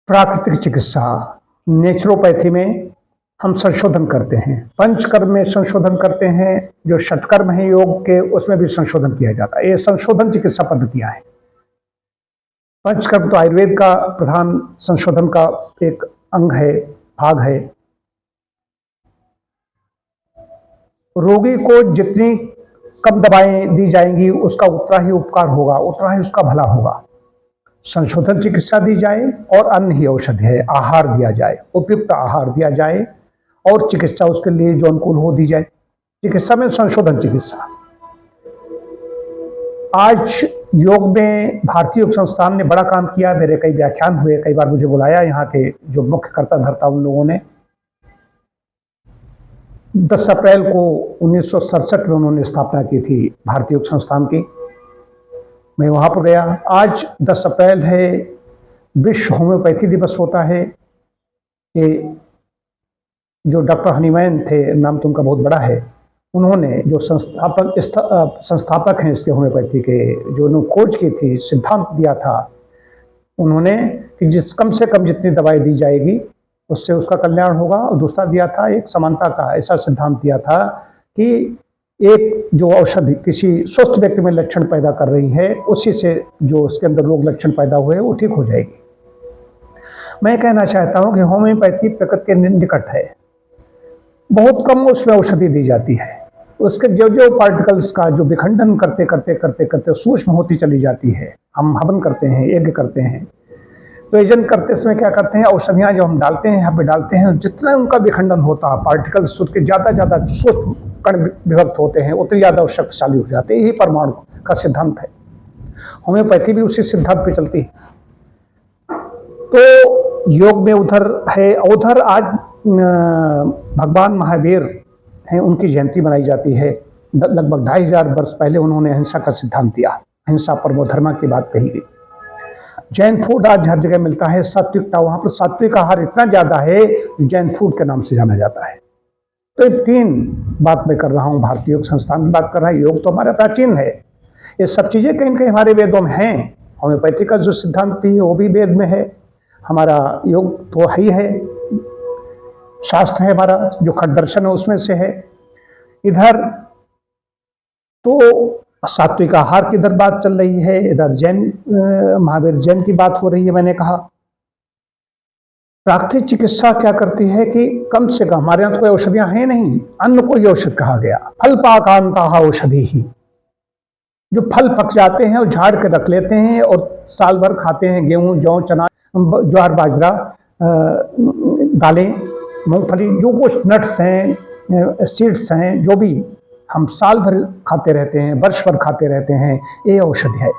प्राकृतिक चिकित्सा, नेचुरोपैथी में हम संशोधन करते हैं, पंचकर्म में संशोधन करते हैं, जो षटकर्म है योग के उसमें भी संशोधन किया जाता है। ये संशोधन चिकित्सा पद्धतियां हैं। पंचकर्म तो आयुर्वेद का प्रधान संशोधन का एक अंग है, भाग है। रोगी को जितनी कम दवाएं दी जाएंगी उसका उतना ही उपकार होगा, उतना ही उसका भला होगा। संशोधन चिकित्सा दी जाए और अन्य ही औषधि है, आहार दिया जाए, उपयुक्त आहार दिया जाए और चिकित्सा उसके लिए जो अनुकूल हो दी जाए। चिकित्सा में संशोधन चिकित्सा। आज योग में भारतीय योग संस्थान ने बड़ा काम किया। मेरे कई व्याख्यान हुए, कई बार मुझे बुलाया यहाँ के जो मुख्य कर्ता धर्ता उन लोगों ने। 10 अप्रैल को 1967 में उन्होंने स्थापना की थी भारतीय योग संस्थान की। मैं वहाँ पर गया। आज 10 अप्रैल है, विश्व होम्योपैथी दिवस होता है। ये जो डॉक्टर हनीमैन थे, नाम तो उनका बहुत बड़ा है, उन्होंने जो संस्थापक हैं इसके होम्योपैथी के, जो उन्होंने खोज की थी, सिद्धांत दिया था उन्होंने कि कम से कम जितनी दवाई दी जाएगी उससे उसका कल्याण होगा। और दूसरा दिया था एक समानता का, ऐसा सिद्धांत दिया था कि एक जो औषधि किसी स्वस्थ व्यक्ति में लक्षण पैदा कर रही है, उसी से जो उसके अंदर रोग लक्षण पैदा हुए वो ठीक हो जाएगी। मैं कहना चाहता हूं कि होम्योपैथी प्रकृति के निकट है, बहुत कम उसमें औषधि दी जाती है। उसके जो जो पार्टिकल्स का जो विखंडन करते करते करते करते सूक्ष्म होती चली जाती है। हम हवन करते हैं, यज्ञ करते हैं, तो यजन करते समय क्या करते हैं, औषधियाँ जो हम डालते हैं, यहाँ पे डालते हैं, जितना उनका विखंडन होता है, पार्टिकल्स उसके ज़्यादा सूक्ष्म कण विभक्त होते हैं, उतनी ज़्यादा शक्तिशाली हो जाते हैं। यही परमाणु का सिद्धांत है। होम्योपैथी भी उसी सिद्धांत पे चलती है। तो योग में उधर है, उधर आज भगवान महावीर हैं, उनकी जयंती मनाई जाती है। लगभग 2500 वर्ष पहले उन्होंने अहिंसा का सिद्धांत दिया। अहिंसा परमो धर्म की बात कही गई। जैन फूड आज हर जगह मिलता है, सात्विकता, वहां पर सात्विक आहार इतना ज्यादा है जो जैन फूड के नाम से जाना जाता है। तो ये 3 बात मैं कर रहा हूँ। भारतीय योग संस्थान की बात कर रहा है। योग तो हमारा प्राचीन है, ये सब चीजें कहीं न कहीं हमारे वेदों में हैं। होम्योपैथी का जो सिद्धांत भी है वो भी वेद में है। हमारा योग तो ही है, शास्त्र है हमारा, जो खट दर्शन है उसमें से है। इधर तो सात्विक आहार की इधर बात चल रही है, इधर जैन महावीर जैन की बात हो रही है। मैंने कहा प्राकृतिक चिकित्सा क्या करती है कि कम से कम, हमारे यहाँ तो कोई औषधियां हैं नहीं, अन्न को ही औषध कहा गया। फल पाकांता औषधि ही, जो फल पक जाते हैं और झाड़ के रख लेते हैं और साल भर खाते हैं। गेहूं, जौ, चना, ज्वार, बाजरा, दालें, मूंगफली, जो कुछ नट्स हैं, सीड्स हैं, जो भी हम साल भर खाते रहते हैं, वर्ष भर खाते रहते हैं, ये औषधि है।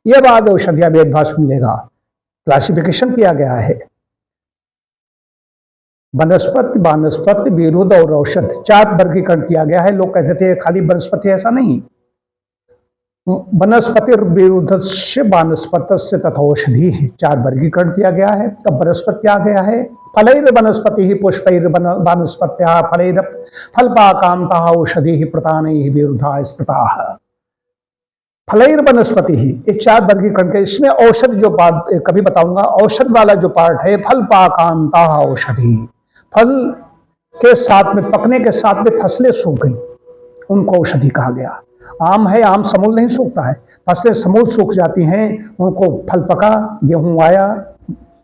ये बाद औषधियां वेद भाष में मिलेगा। क्लासिफिकेशन किया गया है, वनस्पति, वानस्पति, विरुद्ध और औषध, 4 वर्गीकरण किया गया है। लोग कहते थे खाली वनस्पति, ऐसा नहीं। वनस्पति विरुद्ध से वानस्पत से तथा औषधि, 4 वर्गीकरण किया गया है। तब वनस्पति क्या गया है, फलैर वनस्पति ही पुष्पैर वानस्पत्या फलैर फलपाकांता औषधि प्रतानैः विरुद्धा स्मृताः। फलैर वनस्पति ही, ये 4 वर्गीकरण के। इसमें औषध जो पार्ट कभी बताऊंगा, औषध वाला जो पार्ट है, फलपाकांता औषधि, फल के साथ में, पकने के साथ में फसलें सूख गई, उनको औषधि कहा गया। आम है, आम समूल नहीं सूखता है, फसलें समूल सूख जाती हैं, उनको फल पका, गेहूं आया,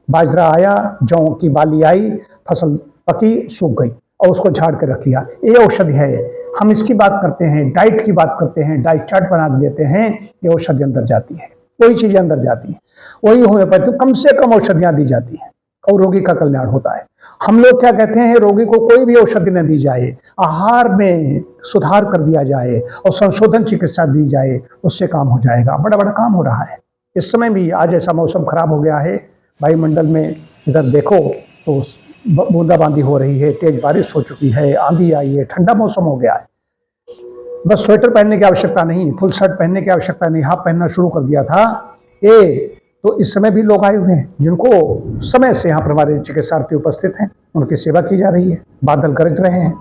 बाजरा आया, जौ की बाली आई, फसल पकी, सूख गई और उसको झाड़ के रख लिया, ये औषधि है। हम इसकी बात करते हैं, डाइट की बात करते हैं, डाइट चार्ट बना देते हैं, ये औषधि अंदर जाती है, वही चीजें अंदर जाती हैं। वही होम्योपैथी, कम से कम औषधियां दी जाती हैं और रोगी का कल्याण होता है। हम लोग क्या कहते हैं, रोगी को कोई भी औषधि न दी जाए, आहार में सुधार कर दिया जाए और संशोधन चिकित्सा दी जाए, उससे काम हो जाएगा। बड़ा बड़ा काम हो रहा है। इस समय भी आज ऐसा मौसम खराब हो गया है, वायुमंडल में इधर देखो तो बूंदाबांदी हो रही है, तेज बारिश हो चुकी है, आंधी आई है, ठंडा मौसम हो गया है। बस स्वेटर पहनने की आवश्यकता नहीं, फुल शर्ट पहनने की आवश्यकता नहीं, हाफ पहनना शुरू कर दिया था। ये तो इस समय भी लोग आए हुए हैं जिनको समय से यहाँ पर हमारे चिकित्सार्थी उपस्थित हैं, उनकी सेवा की जा रही है। बादल गरज रहे हैं।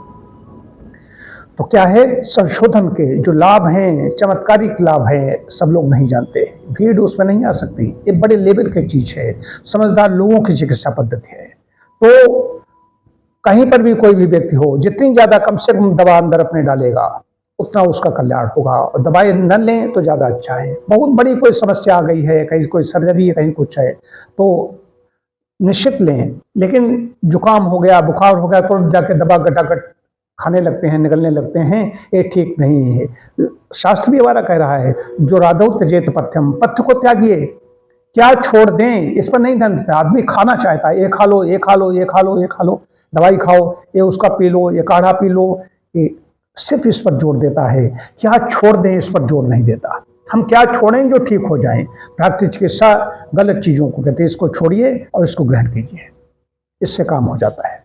तो क्या है, संशोधन के जो लाभ हैं, चमत्कारिक लाभ है, सब लोग नहीं जानते, भीड़ उसमें नहीं आ सकती। ये बड़े लेवल की चीज है, समझदार लोगों की चिकित्सा पद्धति है। तो कहीं पर भी कोई भी व्यक्ति हो, जितनी ज्यादा कम से कम दवा अंदर अपने डालेगा उतना उसका कल्याण होगा, और दवाई न लें तो ज्यादा अच्छा है। बहुत बड़ी कोई समस्या आ गई है, कहीं कोई सर्जरी है, कहीं कुछ है, तो निश्चित लें। लेकिन जुकाम हो गया, बुखार हो गया, तुरंत जाके दवा गटागट खाने लगते हैं, निकलने लगते हैं, ये ठीक नहीं है। शास्त्र भी हमारा कह रहा है, जो राधो त्यजेत पथ्यम, पथ्य को त्यागिए, क्या छोड़ दें, इस पर नहीं ध्यान देता। आदमी खाना चाहता है, ये खा लो, ये खा लो, ये खा लो, ये खा लो, दवाई खाओ, ये उसका पी लो, ये काढ़ा पी लो, ये सिर्फ इस पर जोर देता है। क्या छोड़ दें, इस पर जोर नहीं देता। हम क्या छोड़ें जो ठीक हो जाए। प्राकृतिक चिकित्सा गलत चीजों को कहते हैं, इसको छोड़िए और इसको ग्रहण कीजिए, इससे काम हो जाता है।